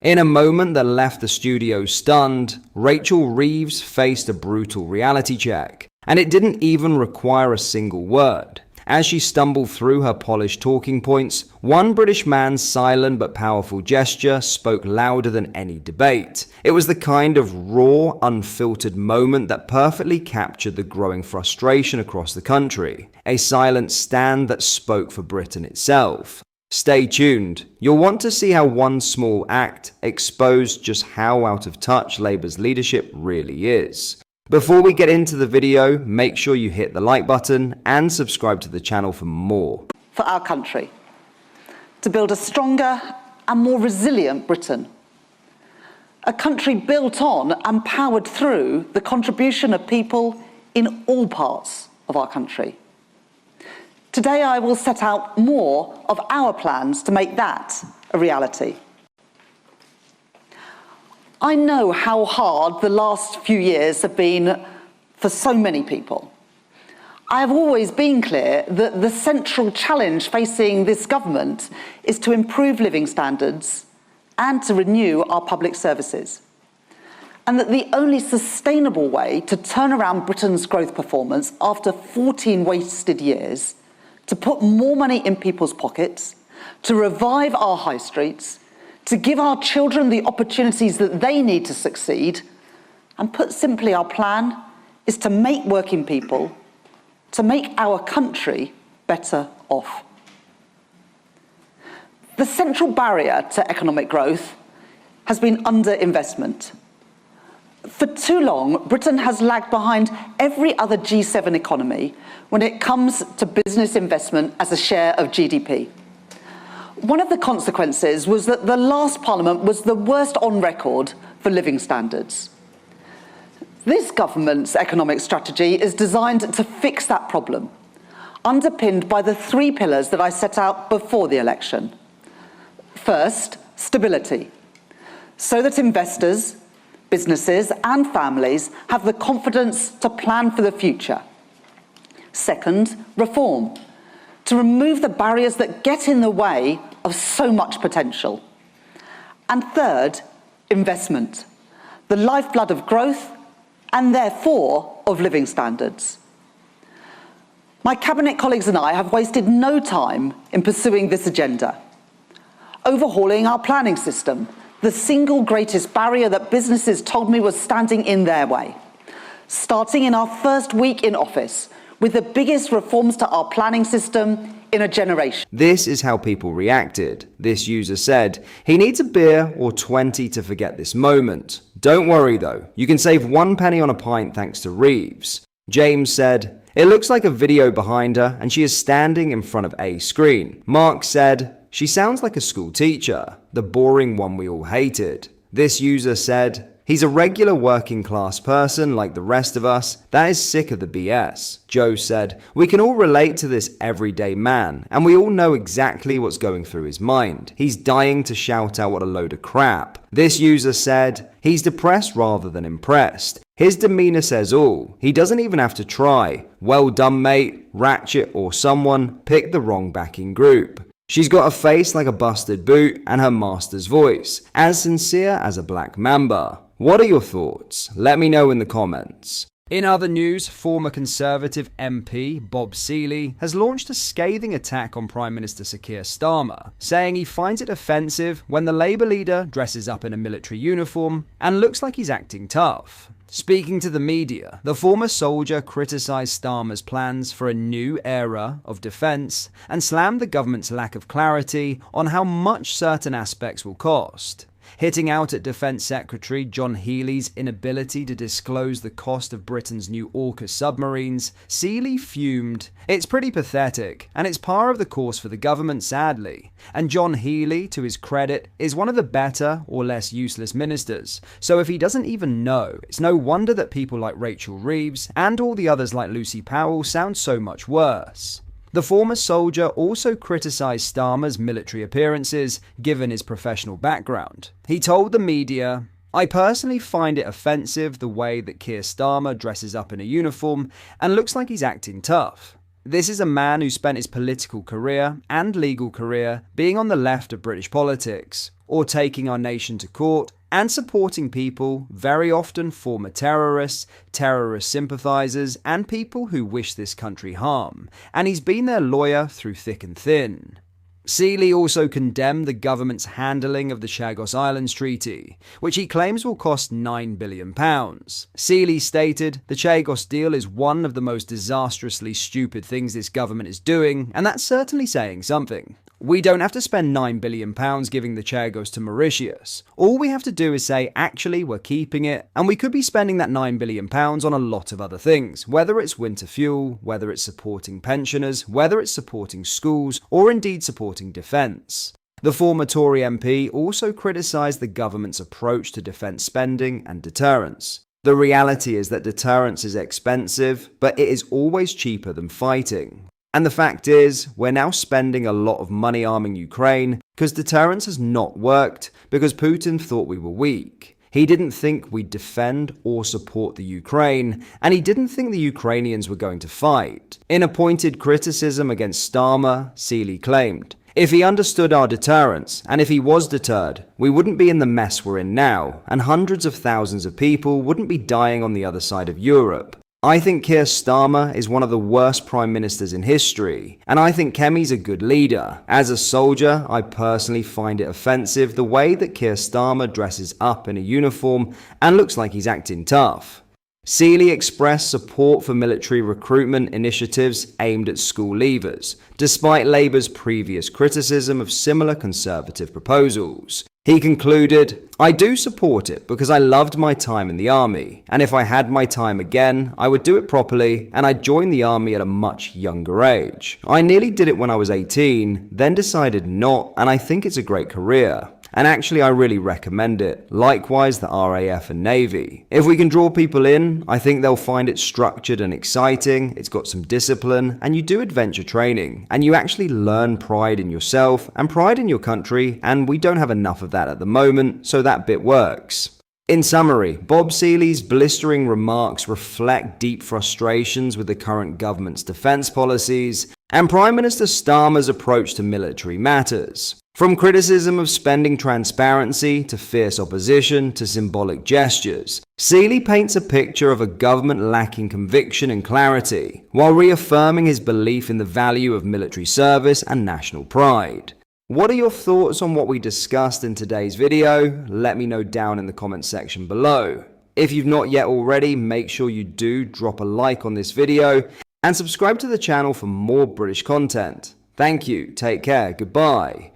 In a moment that left the studio stunned, Rachel Reeves faced a brutal reality check, and it didn't even require a single word. As she stumbled through her polished talking points, one British man's silent but powerful gesture spoke louder than any debate. It was the kind of raw, unfiltered moment that perfectly captured the growing frustration across the country. A silent stand that spoke for Britain itself. Stay tuned. You'll want to see how one small act exposed just how out of touch Labour's leadership really is. Before we get into the video, make sure you hit the like button and subscribe to the channel for more. For our country, to build a stronger and more resilient Britain. A country built on and powered through the contribution of people in all parts of our country. Today I will set out more of our plans to make that a reality. I know how hard the last few years have been for so many people. I have always been clear that the central challenge facing this government is to improve living standards and to renew our public services. And that the only sustainable way to turn around Britain's growth performance after 14 wasted years, to put more money in people's pockets, to revive our high streets, to give our children the opportunities that they need to succeed, and put simply, our plan is to make working people, to make our country better off. The central barrier to economic growth has been underinvestment. For too long, Britain has lagged behind every other G7 economy when it comes to business investment as a share of GDP. One of the consequences was that the last Parliament was the worst on record for living standards. This government's economic strategy is designed to fix that problem, underpinned by the three pillars that I set out before the election. First, stability, so that investors, businesses and families have the confidence to plan for the future. Second, reform, to remove the barriers that get in the way of so much potential. And third, investment, the lifeblood of growth and therefore of living standards. My cabinet colleagues and I have wasted no time in pursuing this agenda. Overhauling our planning system, the single greatest barrier that businesses told me was standing in their way. Starting in our first week in office, with the biggest reforms to our planning system in a generation. This is how people reacted. This user said, he needs a beer or 20 to forget this moment. Don't worry though, you can save 1 penny on a pint thanks to Reeves. James said, it looks like a video behind her and she is standing in front of a screen. Mark said, she sounds like a school teacher, the boring one we all hated. This user said, he's a regular working class person like the rest of us that is sick of the BS. Joe said, we can all relate to this everyday man and we all know exactly what's going through his mind. He's dying to shout out what a load of crap. This user said, he's depressed rather than impressed. His demeanor says all. He doesn't even have to try. Well done mate, Ratchet or someone picked the wrong backing group. She's got a face like a busted boot and her master's voice, as sincere as a black mamba. What are your thoughts? Let me know in the comments. In other news, former Conservative MP Bob Seeley has launched a scathing attack on Prime Minister Sir Keir Starmer, saying he finds it offensive when the Labour leader dresses up in a military uniform and looks like he's acting tough. Speaking to the media, the former soldier criticised Starmer's plans for a new era of defence and slammed the government's lack of clarity on how much certain aspects will cost. Hitting out at Defence Secretary John Healey's inability to disclose the cost of Britain's new AUKUS submarines, Seeley fumed. It's pretty pathetic, and it's par of the course for the government, sadly. And John Healey, to his credit, is one of the better or less useless ministers, so if he doesn't even know, it's no wonder that people like Rachel Reeves and all the others like Lucy Powell sound so much worse. The former soldier also criticised Starmer's military appearances, given his professional background. He told the media, I personally find it offensive the way that Keir Starmer dresses up in a uniform and looks like he's acting tough. This is a man who spent his political career and legal career being on the left of British politics. or taking our nation to court, and supporting people, very often former terrorists, terrorist sympathizers, and people who wish this country harm, and he's been their lawyer through thick and thin. Seeley also condemned the government's handling of the Chagos Islands Treaty, which he claims will cost £9 billion. Seeley stated, "The Chagos deal is one of the most disastrously stupid things this government is doing, and that's certainly saying something. We don't have to spend £9 billion giving the Chagos to Mauritius. All we have to do is say, actually, we're keeping it, and we could be spending that £9 billion on a lot of other things, whether it's winter fuel, whether it's supporting pensioners, whether it's supporting schools, or indeed supporting defence." The former Tory MP also criticised the government's approach to defence spending and deterrence. "The reality is that deterrence is expensive, but it is always cheaper than fighting. And the fact is, we're now spending a lot of money arming Ukraine because deterrence has not worked because Putin thought we were weak. He didn't think we'd defend or support the Ukraine, and he didn't think the Ukrainians were going to fight." In a pointed criticism against Starmer, Seeley claimed, "If he understood our deterrence, and if he was deterred, we wouldn't be in the mess we're in now, and hundreds of thousands of people wouldn't be dying on the other side of Europe. I think Keir Starmer is one of the worst prime ministers in history, and I think Kemi's a good leader. As a soldier, I personally find it offensive the way that Keir Starmer dresses up in a uniform and looks like he's acting tough." Seeley expressed support for military recruitment initiatives aimed at school leavers, despite Labour's previous criticism of similar Conservative proposals. He concluded, "I do support it because I loved my time in the army, and if I had my time again, I would do it properly, and I'd join the army at a much younger age. I nearly did it when I was 18, then decided not, and I think it's a great career. And actually, I really recommend it. Likewise, the RAF and Navy. If we can draw people in, I think they'll find it structured and exciting, it's got some discipline, and you do adventure training, and you actually learn pride in yourself and pride in your country, and we don't have enough of that at the moment, so that bit works." In summary, Bob Seeley's blistering remarks reflect deep frustrations with the current government's defence policies and Prime Minister Starmer's approach to military matters. From criticism of spending transparency to fierce opposition to symbolic gestures, Seeley paints a picture of a government lacking conviction and clarity, while reaffirming his belief in the value of military service and national pride. What are your thoughts on what we discussed in today's video? Let me know down in the comments section below. If you've not yet already, make sure you do drop a like on this video and subscribe to the channel for more British content. Thank you, take care, goodbye.